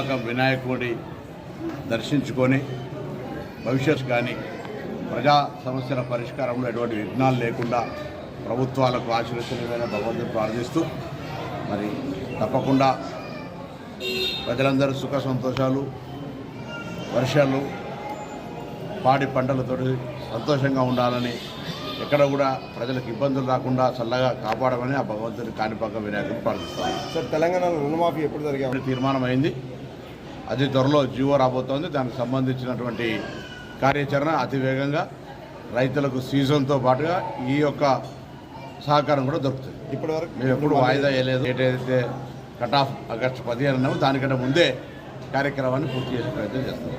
కాణిపాకం వినాయకుడి దర్శించుకొని భవిష్యత్తు కానీ ప్రజా సమస్యల పరిష్కారంలో ఎటువంటి విఘ్నాలు లేకుండా ప్రభుత్వాలకు ఆశీర్వచనమైన భగవంతుని ప్రార్థిస్తూ మరి తప్పకుండా ప్రజలందరూ సుఖ సంతోషాలు వర్షాలు పాడి పంటలతో సంతోషంగా ఉండాలని ఎక్కడ కూడా ప్రజలకు ఇబ్బందులు రాకుండా చల్లగా కాపాడమని ఆ భగవంతుని కాణిపాకం వినాయకుడిని ప్రార్థిస్తాను. సార్, తెలంగాణలో రుణమాఫీ ఎప్పుడు జరిగే తీర్మానం అయింది. అది త్వరలో జీవో రాబోతోంది. దానికి సంబంధించినటువంటి కార్యాచరణ అతి వేగంగా రైతులకు సీజన్తో పాటుగా ఈ యొక్క సహకారం కూడా దొరుకుతుంది. ఇప్పటివరకు మేము ఎప్పుడు వాయిదా వేయలేదు. ఏదైతే కట్ ఆఫ్ ఆగస్టు 15 అన్నామో దానికంటే ముందే కార్యక్రమాన్ని పూర్తి చేసే ప్రయత్నం చేస్తాం.